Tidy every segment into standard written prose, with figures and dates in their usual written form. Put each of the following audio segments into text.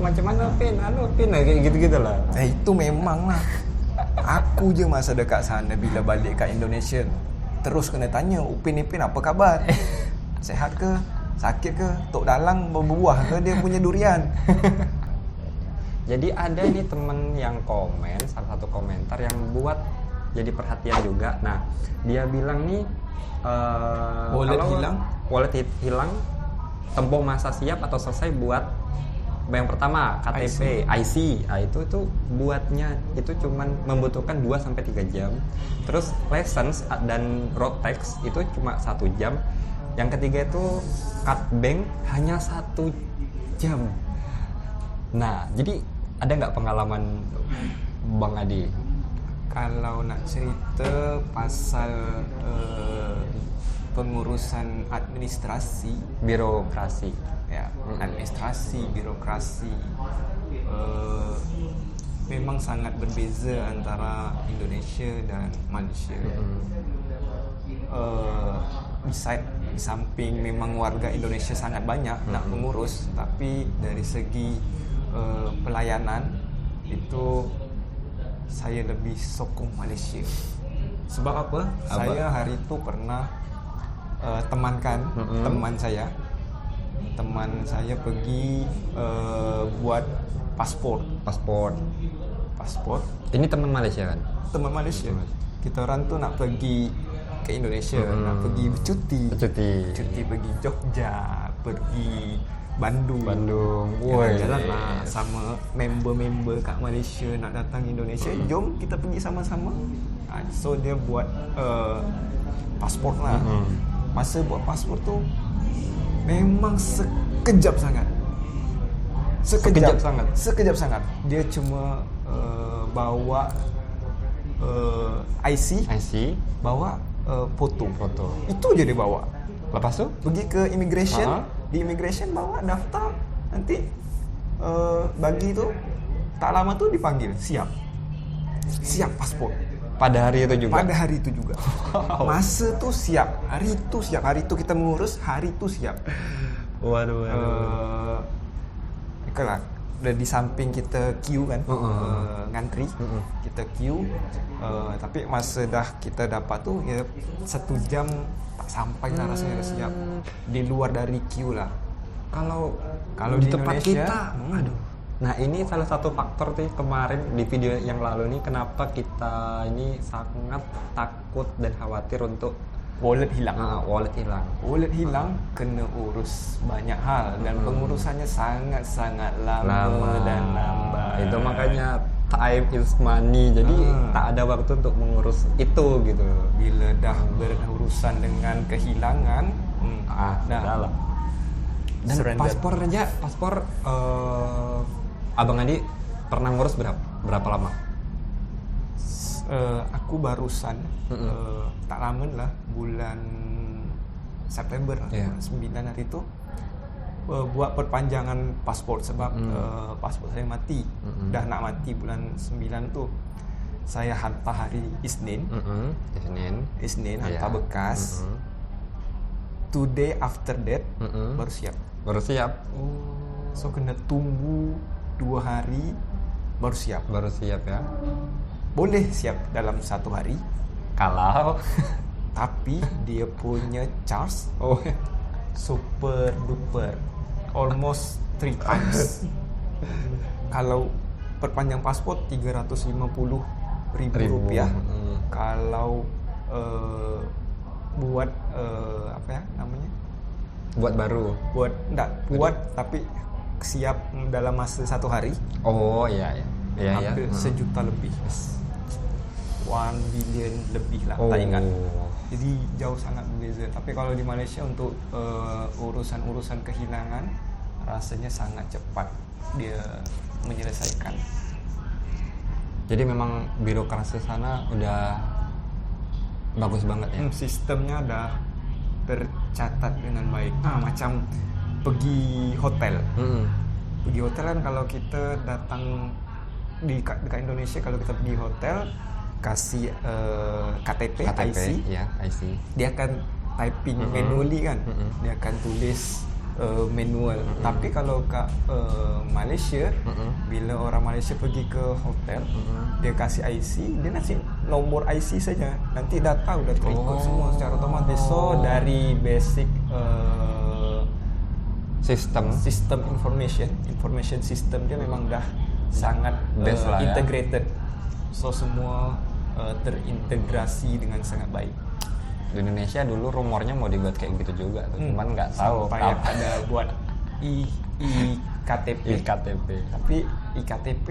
macam mana Pin, kayak gitu-gitu lah. Itu memang lah. Aku je masa dekat sana bila balik kat Indonesia terus kena tanya, Upin apa kabar? Sehat ke? Sakit ke? Tok dalang berbuah ke dia punya durian? Jadi ada nih temen yang komen, salah satu komentar yang buat jadi perhatian juga. Nah, dia bilang nih wallet hilang, tempuh masa siap atau selesai buat yang pertama KTP, IC. Nah, itu buatnya itu cuman membutuhkan 2-3 jam. Terus license dan road tax itu cuma 1 jam. Yang ketiga itu cut bank hanya 1 jam. Nah, jadi ada nggak pengalaman Bang Adi? Kalau nak cerita pasal pengurusan administrasi, Birokrasi. ya, administrasi, birokrasi, memang sangat berbeza antara Indonesia dan Malaysia. Di samping memang warga Indonesia sangat banyak nak mengurus, tapi dari segi pelayanan itu saya lebih sokong Malaysia. Sebab apa? Saya hari itu pernah temankan teman saya pergi buat pasport. Ini teman Malaysia kan? Teman Malaysia. Kita orang tu nak pergi ke Indonesia, nak pergi bercuti. Cuti pergi Jogja, pergi Bandung. Jalan lah sama member-member kat Malaysia nak datang Indonesia. Jom kita pergi sama-sama. So dia buat pasport lah. Masa buat pasport tu memang sekejap sangat. Dia cuma bawa IC, bawa foto. Itu je dia bawa. Lepas tu pergi ke immigration. Di immigration bawa daftar. Nanti bagi tu tak lama tu dipanggil, siap pasport. Pada hari itu juga. Masa tu siap, hari tu kita mengurus, hari tu siap. Waduh. Itulah, di samping kita queue kan, ngantri, kita queue. Tapi masa dah kita dapat tu, ya 1 jam tak sampai lah rasanya dah siap. Di luar dari queue lah. Kalau di tempat Indonesia, kita, aduh. Nah, ini salah satu faktor tuh kemarin di video yang lalu nih, kenapa kita ini sangat takut dan khawatir untuk wallet hilang. Wallet hilang kena urus banyak hal dan pengurusannya sangat-sangat lama dan lambat. Itu makanya time is money. Jadi tak ada waktu untuk mengurus itu gitu. Bila dah berurusan dengan kehilangan, dah lah. Dan paspor Abang Adi pernah ngurus berapa lama? Aku barusan tak lama lah, bulan September lah, 9 hari itu buat perpanjangan paspor sebab paspor saya mati. Dah nak mati bulan 9 tu. Saya hantar hari Isnin. Isnin hantar bekas. Today after that baru siap. So kena tunggu 2 hari baru siap ya. Boleh siap dalam 1 hari kalau tapi dia punya charge super duper, almost 3 times. Kalau perpanjang pasport 350,000 rupiah. Kalau buat buat baru. Buat tapi siap dalam masa 1 hari. Hampir 1 juta lebih. 1 billion lebih lah, tak ingat. Jadi jauh sangat berbeza. Tapi kalau di Malaysia untuk urusan-urusan kehilangan rasanya sangat cepat dia menyelesaikan. Jadi memang birokrasi sana udah bagus banget ya. Sistemnya dah tercatat dengan baik. Macam pergi hotel. Pergi hotel kan, kalau kita datang dekat Indonesia, kalau kita pergi hotel kasih KTP, IC. Ya, IC. Dia akan typing manually kan. Dia akan tulis manual. Tapi kalau kat Malaysia, bila orang Malaysia pergi ke hotel, dia kasih IC, dia kasih nomor IC saja. Nanti data udah terikut semua secara otomatis. So dari basic sistem information system dia memang dah sangat integrated. So semua terintegrasi dengan sangat baik. Di Indonesia dulu rumornya mau dibuat kayak gitu juga tuh, cuman nggak tahu sampai ada buat iktp. Tapi iktp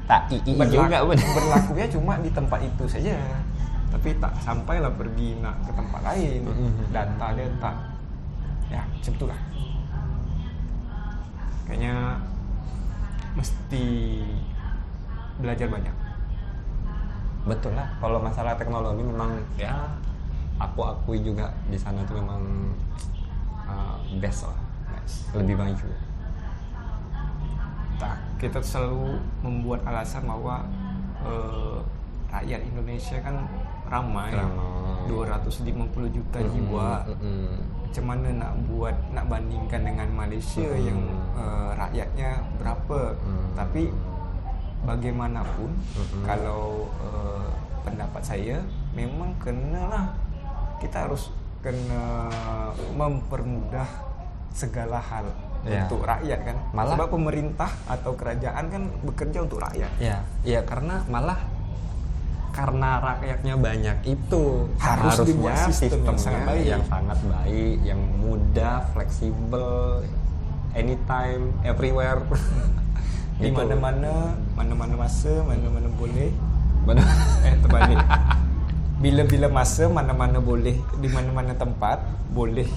tak juga berlakunya cuma di tempat itu saja, tapi tak sampailah pergi nak ke tempat lain. Data dia tak, ya macam itulah. Kayaknya mesti belajar banyak. Betul lah, kalau masalah teknologi memang ya aku akui juga di sana tuh memang best lah, lebih maju. Kita selalu membuat alasan bahwa rakyat Indonesia kan ramai. 250 juta jiwa. Macam mana nak bandingkan dengan Malaysia yang rakyatnya berapa? Tapi bagaimanapun kalau pendapat saya memang kenalah kita harus kena mempermudah segala hal untuk rakyat kan. Sebab pemerintah atau kerajaan kan bekerja untuk rakyat. Iya, karena rakyatnya banyak itu harus dibuat sistemnya yang sangat baik, yang mudah, fleksibel, anytime, everywhere. Di mana-mana masa, mana-mana boleh. Terbalik. Bila-bila masa, mana-mana boleh, di mana-mana tempat boleh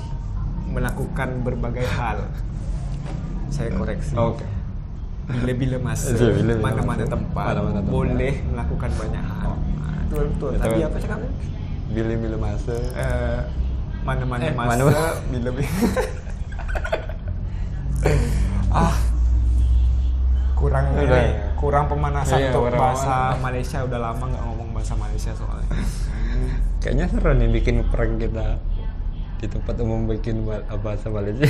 melakukan berbagai hal. Saya koreksi. Okay. Bila-bila masa, mana-mana tempat boleh melakukan banyak hal. Betul. Tadi apa cakapnya? Bila-bila masa, mana-mana masa, bila-bila. kurang pemanasan untuk bahasa Malaysia. Udah lama nggak ngomong bahasa Malaysia soalnya. Kayaknya seru nih bikin prank kita di tempat umum bikin bahasa Malaysia.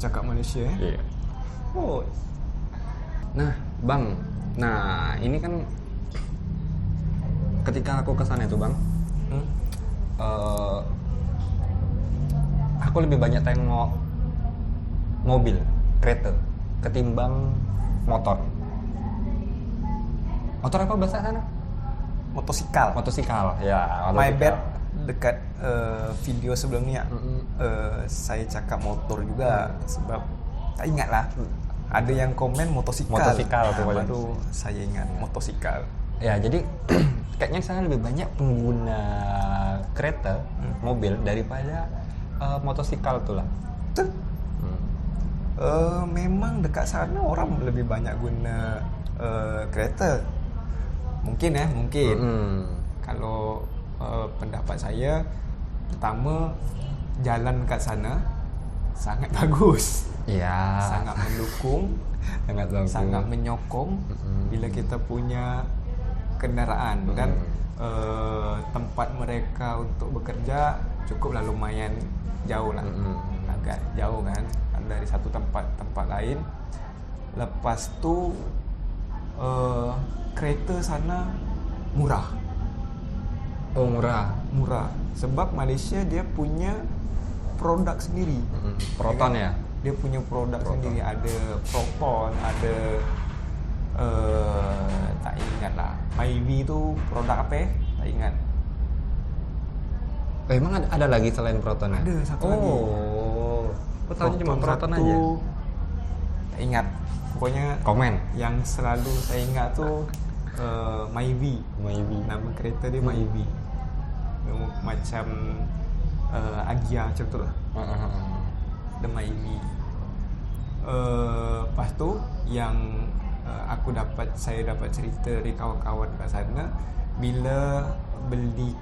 Cakap Malaysia ya? Iya. Nah Bang, ini kan ketika aku kesana itu Bang, aku lebih banyak tengok mobil, kereta ketimbang motor. Motor apa bahasa sana? Motosikal. Ya. My bad. Dekat video sebelumnya saya cakap motor juga sebab tak ingat lah. Ada yang komen motosikal tuh baru saya ingat motosikal. Ya jadi kayaknya saya lebih banyak pengguna kereta, mobil daripada motosikal tuh lah. Memang dekat sana orang lebih banyak guna kereta. Mungkin. Kalau pendapat saya, pertama jalan dekat sana sangat bagus. Iya. Sangat mendukung, sangat menyokong. Bila kita punya kendaraan kan, tempat mereka untuk bekerja cukuplah lumayan jauh lah, agak jauh kan dari satu tempat lain. Lepas tu kereta sana murah. Murah. Sebab Malaysia dia punya produk sendiri. Proton ya? Dia punya produk sendiri. Ada Proton, ada tak ingat lah. Myvi tu produk apa? Tak ingat. Emang ada lagi selain Proton? Ada satu lagi. Aku tahu cuma Proton aja. Tak ingat. Pokoknya komen. Yang selalu saya ingat tu Myvi. Nama kereta dia Myvi. Macam Agia macam tu lah. The Myvi. Lepas tu yang saya dapat cerita dari kawan-kawan kat sana, bila beli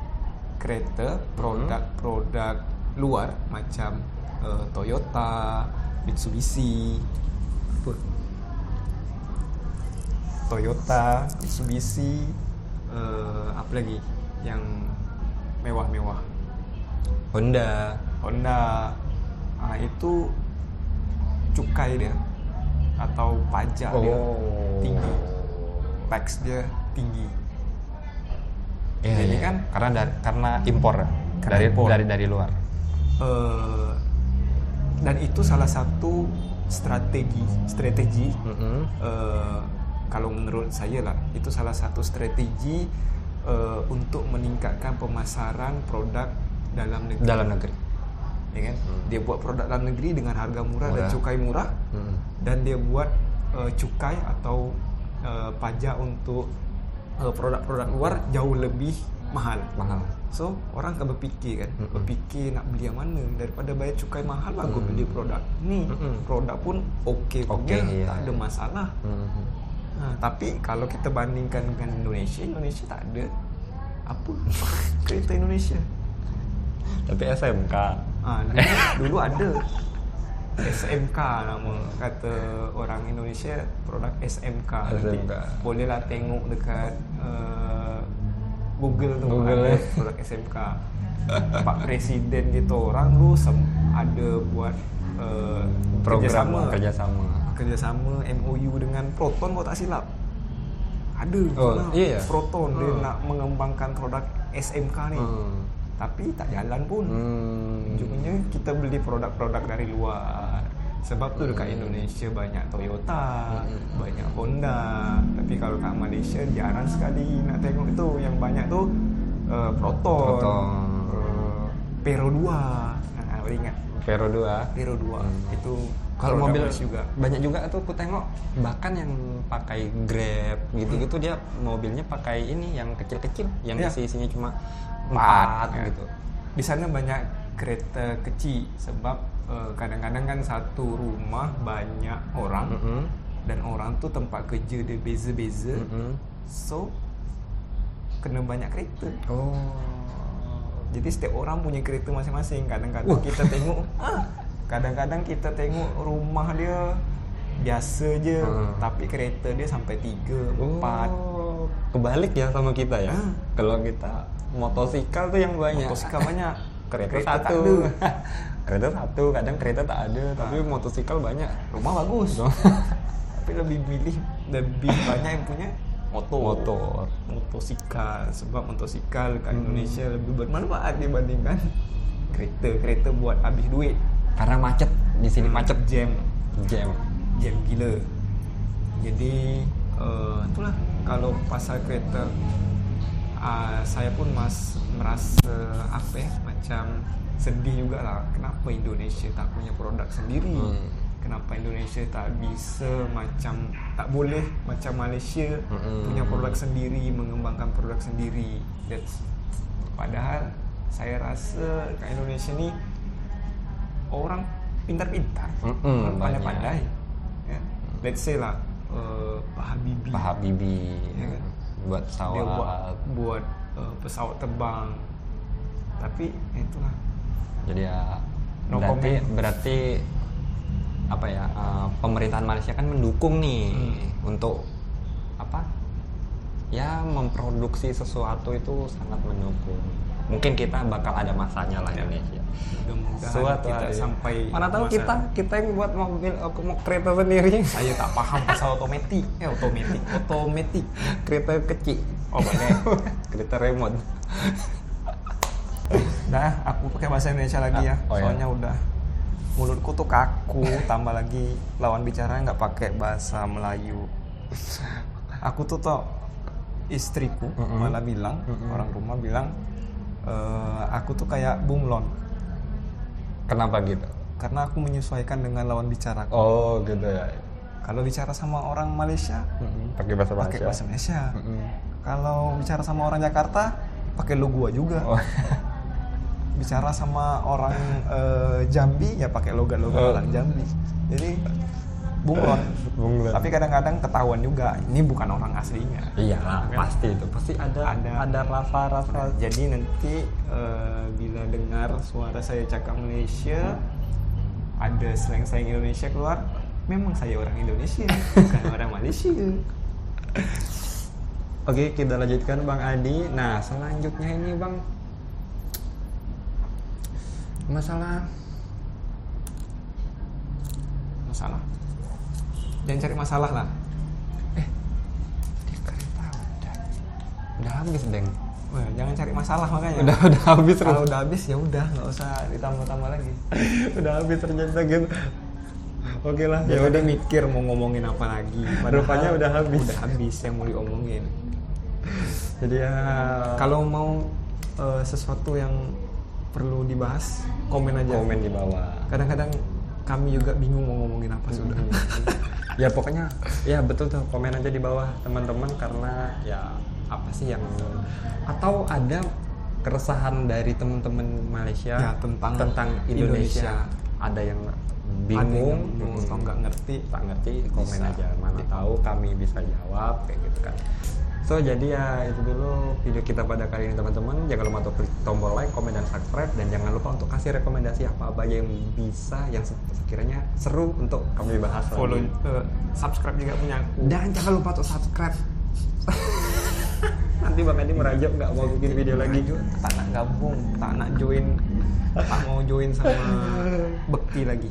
kereta produk luar macam Toyota, Mitsubishi, apa lagi yang mewah-mewah, Honda. Itu cukai dia atau pajak dia tinggi, tax dia tinggi. Jadi kan karena impor dari luar. Dan itu salah satu strategi kalau menurut saya lah, itu salah satu strategi untuk meningkatkan pemasaran produk dalam negeri. Ya kan? Dia buat produk dalam negeri dengan harga murah. Dan cukai murah, dan dia buat cukai atau pajak untuk produk-produk luar jauh lebih mahal. So orang akan berfikir nak beli yang mana, daripada bayar cukai mahal lah gue beli produk ni. Produk pun okey, tak ada masalah. Tapi kalau kita bandingkan dengan Indonesia tak ada apa kereta Indonesia. Tapi SMK. Dulu ada SMK nama kata orang Indonesia, produk SMK. Bolehlah tengok dekat Google tu, ada produk SMK. Pak Presiden kita orang tu ada buat program kerjasama MOU dengan Proton, kalau tak silap. Ada Proton dia nak mengembangkan produk SMK ni. Tapi tak jalan pun. Ujungnya kita beli produk-produk dari luar. Sebab tu dekat Indonesia banyak Toyota, banyak Honda. Tapi kalau kat Malaysia jarang sekali nak tengok itu. Yang banyak tu Proton. Pero 2. Boleh ingat? Pero 2. Itu kalau mobil juga banyak juga tuh aku tengok, bahkan yang pakai Grab gitu-gitu dia mobilnya pakai ini yang kecil-kecil, yang isinya cuma 4 gitu. Di sana banyak kereta kecil sebab kadang-kadang kan satu rumah banyak orang, dan orang tu tempat kerja dia beza-beza. So kena banyak kereta. Jadi setiap orang punya kereta masing-masing. Kadang-kadang kita tengok rumah dia biasa je, tapi kereta dia sampai 3, 4. Kebalik ya sama kita ya. Kalau kita motosikal tuh yang banyak. Motosikal banyak. Kereta satu. Kereta satu, kadang kereta tak ada, tapi motosikal banyak. Rumah bagus. Tapi lebih banyak yang punya motosikal. Sebab motosikal kat Indonesia lebih bermanfaat dibandingkan kereta buat habis duit. Karena macet di sini, macet, jam gila. Jadi itulah kalau pasal kereta, saya pun merasa macam sedih jugalah. Kenapa Indonesia tak punya produk sendiri? Kenapa Indonesia tak boleh macam Malaysia punya produk sendiri, mengembangkan produk sendiri? Padahal saya rasa kat Indonesia ni orang pintar-pintar, pandai-pandai. Let's say lah Pak Habibie ya kan? Buat pesawat, dia buat pesawat terbang. Tapi itulah. Jadi berarti apa ya, pemerintahan Malaysia kan mendukung nih untuk apa ya, memproduksi sesuatu itu sangat mendukung. Mungkin kita bakal ada masanya lah Indonesia. Mudah-mudahan kita sampai mana tahu kita yang buat mobil, kereta sendiri. Saya tak paham pasal otomatik. Kereta kecil. Boleh. Kereta remote. Aku pakai bahasa Indonesia lagi ya. Soalnya udah mulutku tuh kaku, tambah lagi lawan bicara nggak pakai bahasa Melayu. Aku tuh istriku malah bilang, orang rumah bilang, aku tuh kayak bunglon. Kenapa gitu? Karena aku menyesuaikan dengan lawan bicara. Gitu ya. Kalau bicara sama orang Malaysia, pakai bahasa Malaysia. Kalau bicara sama orang Jakarta, pakai lo gua juga. Bicara sama orang Jambi, ya pakai logat-logat orang Jambi. Jadi bunglon. Tapi kadang-kadang ketahuan juga ini bukan orang aslinya. Iya, pasti itu. Pasti ada rasa-rasa. Jadi nanti bila dengar suara saya cakap Malaysia, ada slang-slang Indonesia keluar, memang saya orang Indonesia, bukan orang Malaysia. Oke, kita lanjutkan Bang Adi. Nah, selanjutnya ini Bang, masalah masalah. Jangan cari masalah lah. Di kereta udah habis Deng. Wah, jangan cari masalah makanya. Udah habis. Kalau udah habis ya udah, nggak usah ditambah-tambah lagi. Udah habis ternyata gitu. Oke lah, Ya udah mikir mau ngomongin apa lagi. Rupanya udah habis. Udah habis yang mau diomongin. Jadi ya Kalau mau sesuatu yang perlu dibahas, komen aja. komen di bawah. Kadang-kadang kami juga bingung mau ngomongin apa sudah. Ya pokoknya ya betul tuh, komen aja di bawah teman-teman, karena ya apa sih yang atau ada keresahan dari teman-teman Malaysia Ya, tentang Indonesia. Ada yang Ada yang bingung atau nggak ngerti. tak ngerti, komen Bisa. aja, mana tahu kami bisa jawab kayak gitu kan. So jadi ya itu dulu video kita pada kali ini teman-teman. Jangan lupa untuk klik tombol like, komen, dan subscribe, dan jangan lupa untuk kasih rekomendasi apa aja yang bisa, yang sekiranya seru untuk kami bahas Follow, lagi. subscribe juga punya aku. Dan jangan lupa untuk subscribe. Nanti Bang Adi merajak nggak mau bikin video lagi. Tak nak gabung, tak nak join, tak mau join sama Bekti lagi.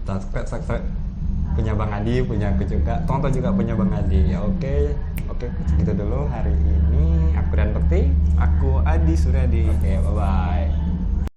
Subscribe punya Bang Adi, punya aku juga, tonton juga punya Bang Adi. Oke, segitu dulu hari ini. Aku dan Bekti. Aku Adi Suryadi. Oke, bye bye.